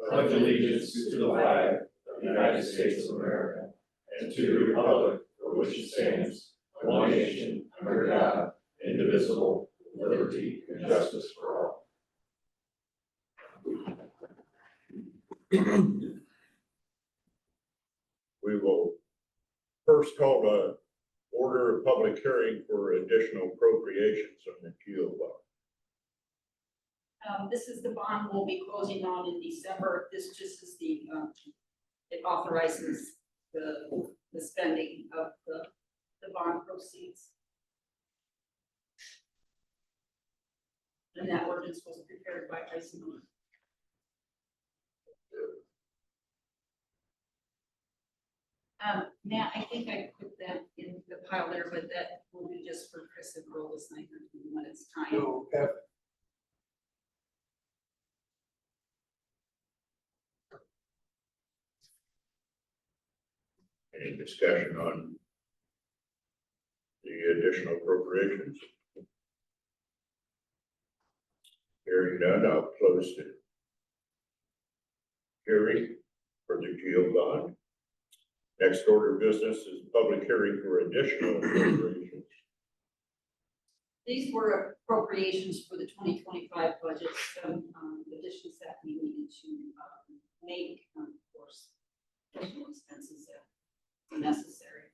pledge allegiance to the flag of the United States of America and to the republic for which it stands, one nation, under God, indivisible, with liberty and justice for all. We will first call to order a public hearing for additional appropriations on the GEO bond. This is the bond we'll be closing on in December. This just is the, it authorizes the spending of the bond proceeds. And that ordinance was prepared by Tyson. Matt, I think I put that in the pile there, but that will be just for Chris and Roll this night when it's time. Any discussion on the additional appropriations? Hearing none, I'll close the hearing for the GEO bond. Next order of business is public hearing for additional appropriations. These were appropriations for the 2025 budget, some additions that we needed to make, of course, additional expenses that are necessary.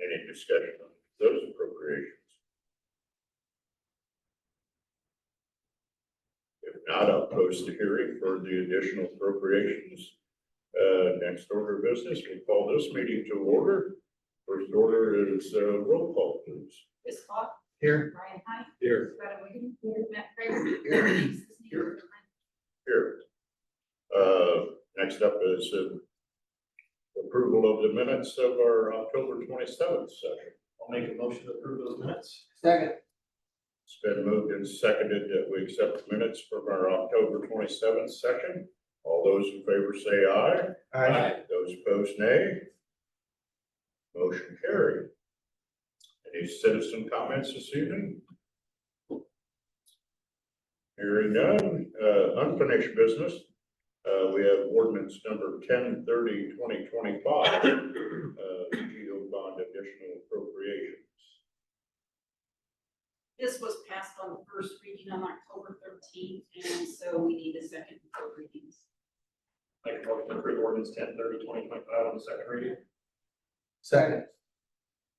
Any discussion on those appropriations? If not, I'll close the hearing for the additional appropriations. Next order of business, we call this meeting to order. First order is roll call, please. Chris Fox. Here. Brian Hyde. Here. Greta Wiggins. Matt Fraser. Here. Here. Next up is approval of the minutes of our October 27th session. I'll make a motion to approve those minutes. Second. It's been moved and seconded that we accept the minutes from our October 27th session. All those in favor say aye. Aye. Those opposed, nay. Motion carried. Any citizen comments this evening? Hearing none, unfinished business. We have ordinance number 1030-2025, GEO bond additional appropriations. This was passed on the first reading on October 13th, and so we need a second for readings. Make a motion to approve ordinance 1030-2025 on the second reading. Second.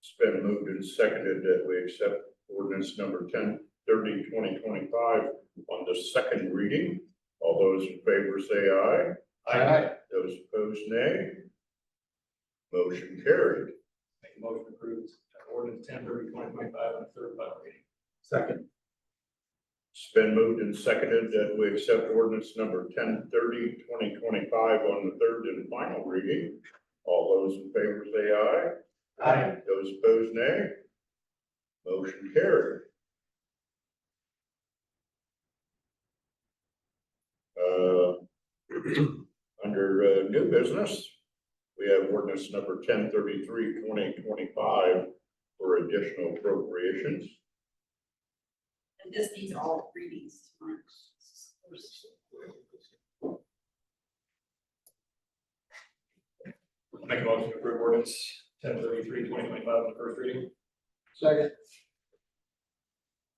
It's been moved and seconded that we accept ordinance number 1030-2025 on the second reading. All those in favor say aye. Aye. Those opposed, nay. Motion carried. Make a motion to approve ordinance 1030-2025 on the third and final reading. Second. It's been moved and seconded that we accept ordinance number 1030-2025 on the third and final reading. All those in favor say aye. Aye. Those opposed, nay. Motion carried. Under new business, we have ordinance number 1033-2025 for additional appropriations. And this needs all readings. Make a motion to approve ordinance 1033-2025 on the first reading. Second.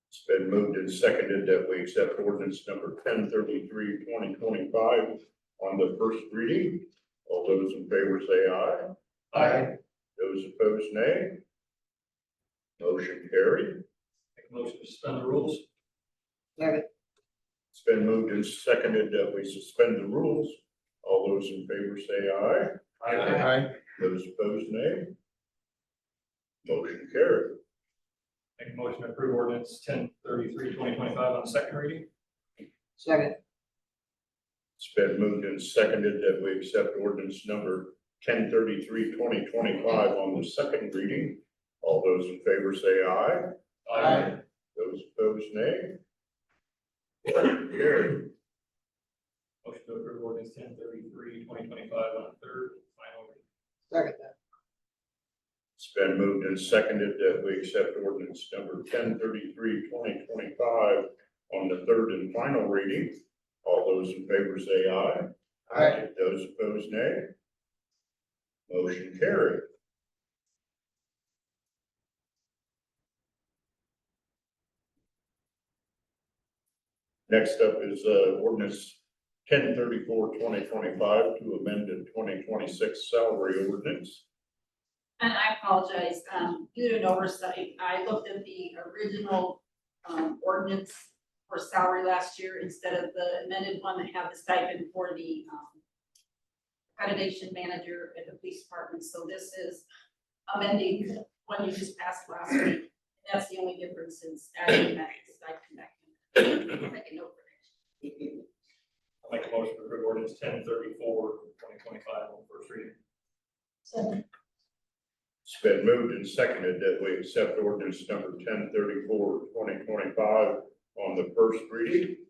It's been moved and seconded that we accept ordinance number 1033-2025 on the first reading. All those in favor say aye. Aye. Those opposed, nay. Motion carried. Make a motion to suspend the rules. Second. It's been moved and seconded that we suspend the rules. All those in favor say aye. Aye. Those opposed, nay. Motion carried. Make a motion to approve ordinance 1033-2025 on the second reading. Second. It's been moved and seconded that we accept ordinance number 1033-2025 on the second reading. All those in favor say aye. Aye. Those opposed, nay. Motion carried. Motion to approve ordinance 1033/2025 on third and final reading. Second that. It's been moved and seconded that we accept ordinance number 1033/2025 on the third and final reading. All those in favor say aye. Aye. Those opposed, nay. Motion carried. Next up is ordinance 1034/2025 to amend the 2026 salary ordinance. And I apologize, due to an oversight, I looked at the original, ordinance for salary last year instead of the amended one that had the stipend for the, accreditation manager at the police department. So this is amending what you just passed last week. That's the only difference is adding that stipend back in. Make a note for next year. I'll make a motion to approve ordinance 1034/2025 on first reading. It's been moved and seconded that we accept ordinance number 1034/2025 on the first reading.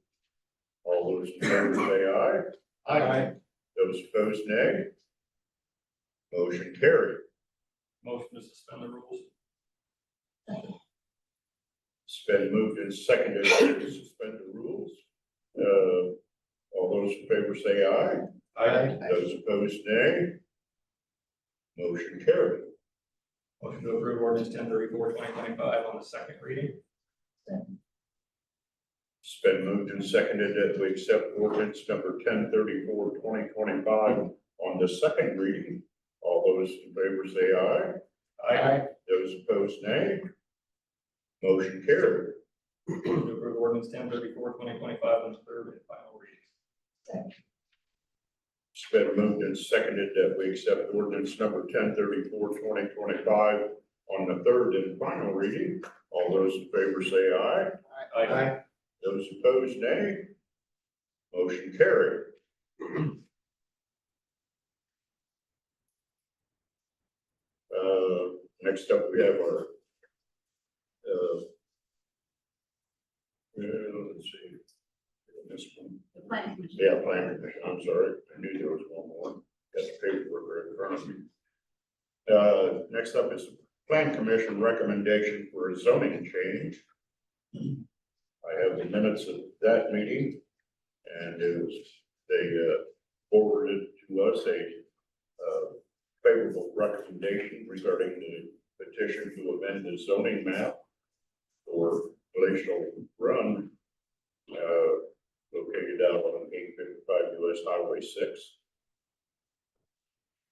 All those in favor say aye. Aye. Those opposed, nay. Motion carried. Motion to suspend the rules. It's been moved and seconded to suspend the rules. All those in favor say aye. Aye. Those opposed, nay. Motion carried. Motion to approve ordinance 1034/2025 on the second reading. It's been moved and seconded that we accept ordinance number 1034/2025 on the second reading. All those in favor say aye. Aye. Those opposed, nay. Motion carried. Motion to approve ordinance 1034/2025 on the third and final reading. It's been moved and seconded that we accept ordinance number 1034/2025 on the third and final reading. All those in favor say aye. Aye. Those opposed, nay. Motion carried. Next up, we have our, let's see, this one. The planning commission. Yeah, planning commission, I'm sorry, I knew there was one more, got the paperwork right in front of me. Next up is plan commission recommendation for a zoning change. I have the minutes of that meeting, and they forwarded to us a favorable recommendation regarding the petition to amend the zoning map for Glacial Run, located out on 855 US Highway 6.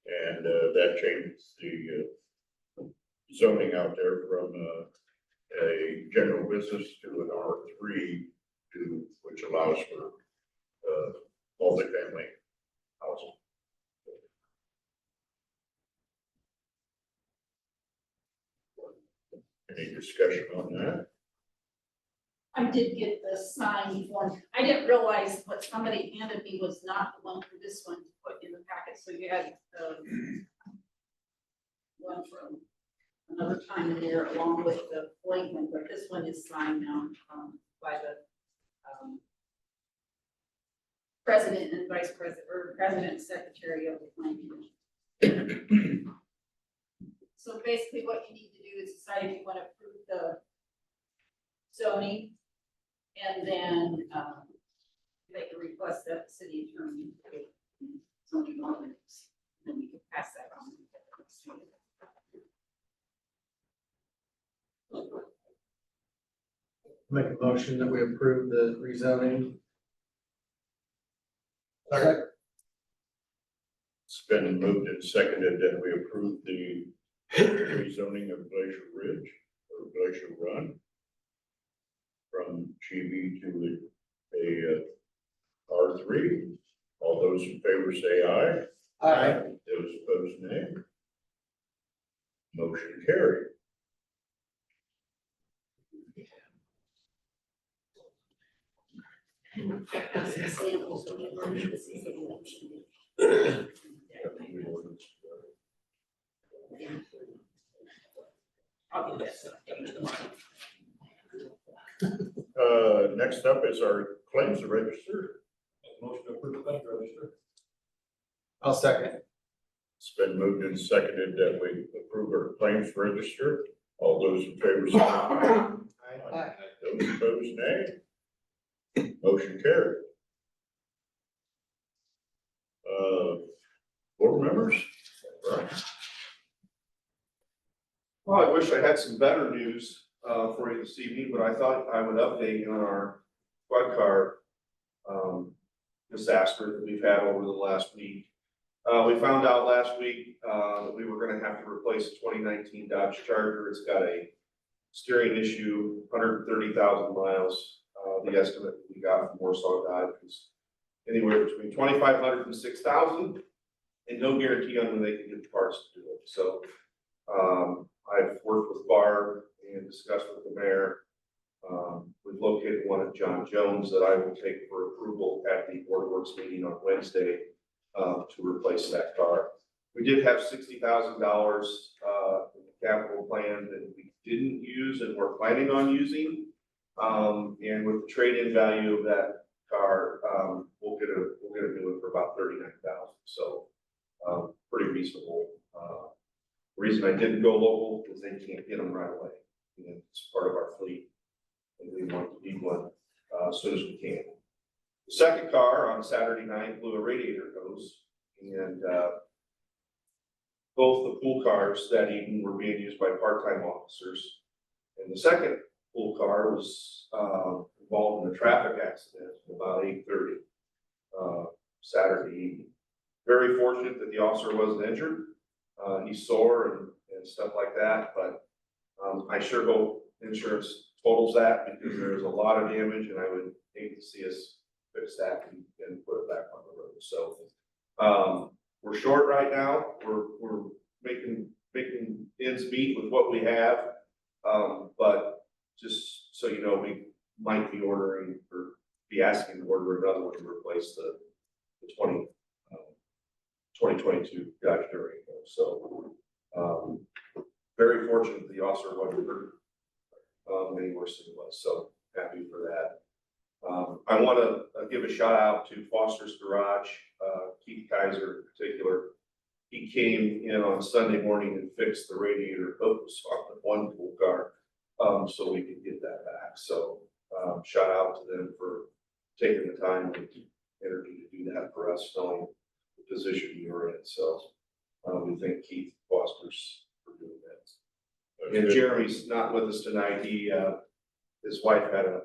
And that changes the zoning out there from a general business to an R3, which allows for multifamily housing. Any discussion on that? I did get the signed one. I didn't realize what somebody handed me was not the one for this one to put in the packet, so you had one from another time in there along with the blank one, but this one is signed now by the president and vice president, or president and secretary of the planning commission. So basically what you need to do is decide if you want to approve the zoning, and then make a request that the city attorney create zoning ordinance, and then you can pass that on. Make a motion that we approve the rezoning. It's been moved and seconded that we approve the rezoning of Glacier Ridge or Glacier Run from GB to a R3. All those in favor say aye. Aye. Those opposed, nay. Motion carried. Samples of the ordinance. I'll do that. Next up is our claims register. Motion to approve the claims register. I'll second. It's been moved and seconded that we approve our claims register. All those in favor say aye. Aye. Those opposed, nay. Motion carried. Board members? Right. Well, I wish I had some better news for you this evening, but I thought I would update you on our quad car disaster that we've had over the last week. We found out last week that we were gonna have to replace a 2019 Dodge Charger. It's got a steering issue, 130,000 miles. The estimate we got from Warsaw Dodge was anywhere between 2,500 and 6,000, and no guarantee on when they can get the parts to do it. So I've worked with Barb and discussed with the mayor. We've located one at John Jones that I will take for approval at the Board of Works meeting on Wednesday to replace that car. We did have $60,000 in the capital plan that we didn't use and we're planning on using. And with the trade-in value of that car, we'll get a new one for about $39,000. So pretty reasonable. The reason I didn't go local is they can't get them right away. And it's part of our fleet, and we want to need one as soon as we can. The second car on Saturday night blew a radiator hose, and both the pool cars that evening were being used by part-time officers. And the second pool car was involved in a traffic accident about 8:30 Saturday evening. Very fortunate that the officer wasn't injured. He's sore and stuff like that, but I sure hope insurance totals that because there's a lot of damage and I would hate to see us fix that and put it back on the road. So we're short right now. We're making ends meet with what we have. But just so you know, we might be ordering or be asking to order another one to replace the 2022 Dodge Durango. So very fortunate the officer wasn't hurt any worse than he was. So happy for that. I want to give a shout out to Foster's Garage, Keith Kaiser in particular. He came in on Sunday morning and fixed the radiator hose on the one pool car, so we could get that back. So shout out to them for taking the time and energy to do that for us, knowing the position you were in. So we thank Keith Foster's for doing that. And Jeremy's not with us tonight. His wife had a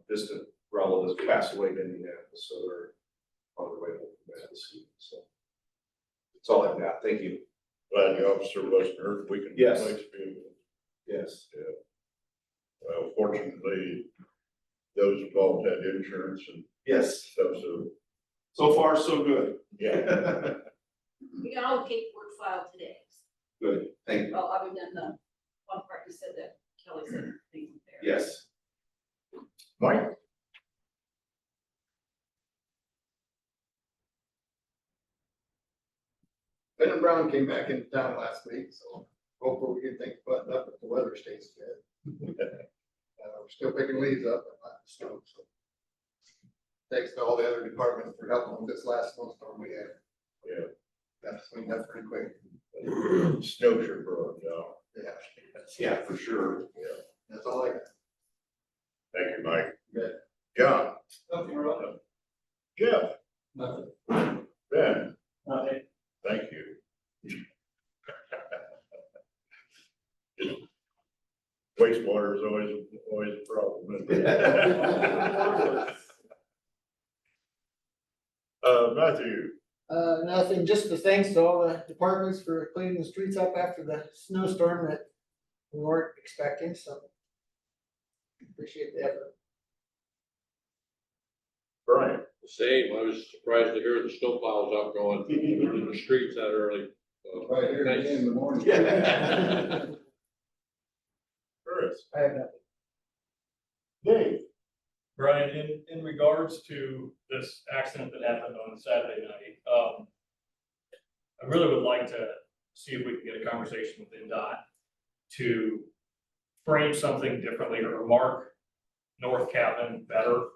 distant relative pass away in Indianapolis, so they're on their way home from that this evening. So that's all I've got. Thank you. Glad the officer wasn't hurt. We can Yes. replace vehicles. Yes. Well, fortunately, those involved had insurance and Yes. stuff, so, So far, so good. yeah. We got all the paperwork filed today. Good. Thank you. Well, other than the one part you said that Kelly said things there. Yes. Mike? Ben and Brown came back into town last week, so hopefully we get things buttoned up if the weather stays good. We're still picking leaves up and not snow, so. Thanks to all the other departments for helping with this last snowstorm we had. Yeah. Got cleaned up pretty quick. Snow sure brought it down. Yeah, Yeah, for sure. that's all I got. Thank you, Mike. Good. John? Nothing wrong. Jeff? Nothing. Ben? Nothing. Thank you. Wastewater is always a problem. isn't it? Matthew? Nothing, just the thanks to all the departments for cleaning the streets up after the snowstorm that we weren't expecting, so. Appreciate the effort. Brian? Same, I was surprised to hear the snowplows out going in the streets that early. Right here Nice. again in the morning. Chris? I have nothing. Dave? Brian, in regards to this accident that happened on Saturday night, I really would like to see if we can get a conversation with NDOT to frame something differently or mark North Cabin better.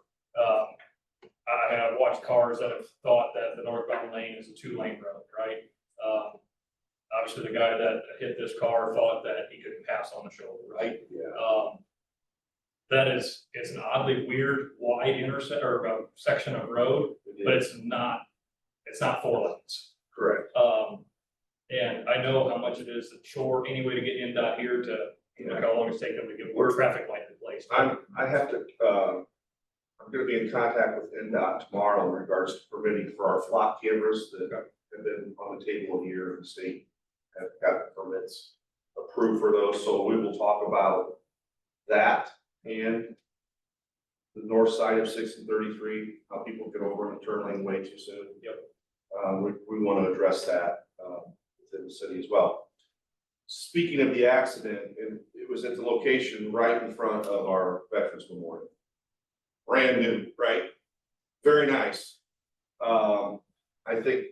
I have watched cars that have thought that the northbound lane is a 2-lane road, right? Obviously, the guy that hit this car thought that he could pass on the shoulder, right? Yeah. It's an oddly weird wide section of road, but it's not 4 lanes. Correct. And I know how much it is to shore anyway to get NDOT here to, look how long it's taken them to get one traffic light in place. I'm gonna be in contact with NDOT tomorrow in regards to permitting for our flock cameras that have been on the table here in the state. Have got permits approved for those, so we will talk about that and the north side of 6 and 33, how people get over in the turn lane way too soon. Yep. We want to address that, within the city as well. Speaking of the accident, and it was at the location right in front of our Veterans Memorial. Brand new, right? Very nice. I think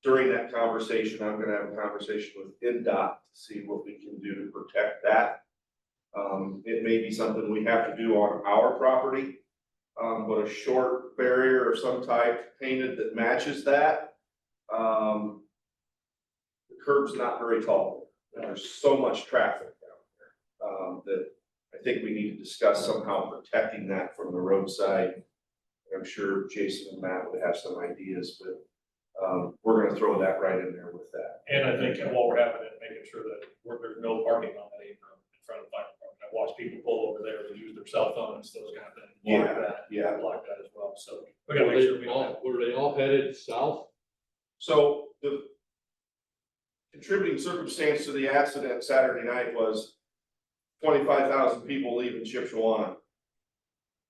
during that conversation, I'm gonna have a conversation with NDOT to see what we can do to protect that. It may be something we have to do on our property, but a short barrier of some type painted that matches that. The curb's not very tall, and there's so much traffic down there, that I think we need to discuss somehow protecting that from the roadside. I'm sure Jason and Matt would have some ideas, but, we're gonna throw that right in there with that. And I think while we're having it, making sure that there's no parking on that apron in front of the fire department. I've watched people pull over there and use their cell phones, those kind of things. Block that as well, so we gotta make sure we don't have. Were they all headed south? So the contributing circumstance to the accident Saturday night was 25,000 people leaving Chippewa.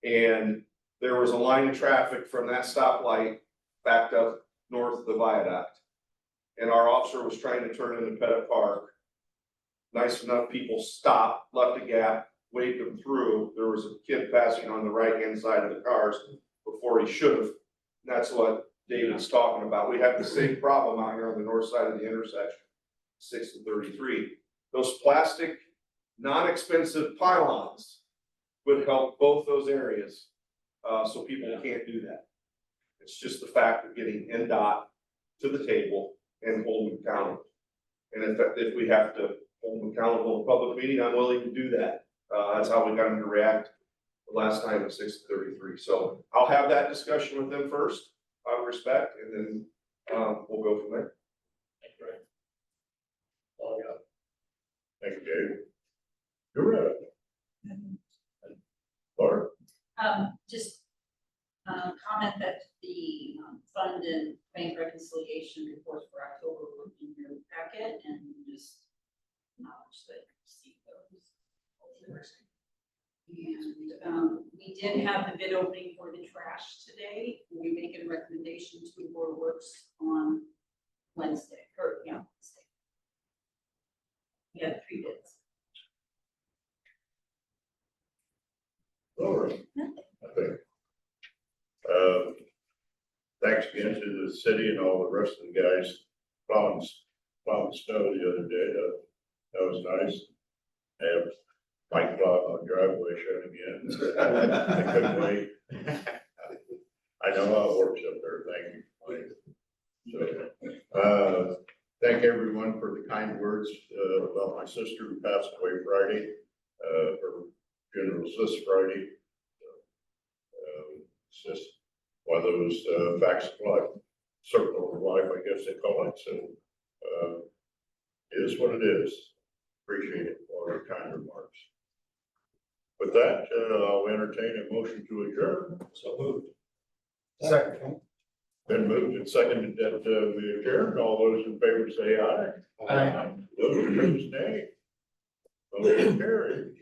And there was a line of traffic from that stoplight backed up north of the viaduct. And our officer was trying to turn into Pettit Park. Nice enough people stopped, left a gap, waved them through. There was a kid passing on the right-hand side of the cars before he should have. That's what David's talking about. We have the same problem out here on the north side of the intersection, 6 and 33. Those plastic, non-expensive pylons would help both those areas, so people can't do that. It's just the fact of getting NDOT to the table and hold them accountable. And if we have to hold them accountable in a public meeting, I'm willing to do that. That's how we got them to react the last time at 6 and 33. So I'll have that discussion with them first, out of respect, and then we'll go from there. Thank you, Ray. All I got. Thank you, Dave. You're right. Laura? Just, comment that the fund and bank reconciliation reports for October were in your packet, and just acknowledge that you received those. And, we did have the bid opening for the trash today. We're making a recommendation to the Board of Works on Wednesday. We had 3 bids. Laura? Okay. Thanks again to the city and all the rest of the guys plowing snow the other day. That was nice. I have Mike plow on the driveway showing again. I couldn't wait. I know how it works up there. Thank you, Mike. So, thank everyone for the kind words about my sister who passed away Friday. Her funeral's this Friday. It's just one of those facts of life, circle of life, I guess they call it. So it is what it is. Appreciate it for your kind remarks. With that, I'll entertain a motion to adjourn. So moved. Second. Been moved and seconded that we adjourn. All those in favor say aye. Aye. Those opposed, nay. Motion carried.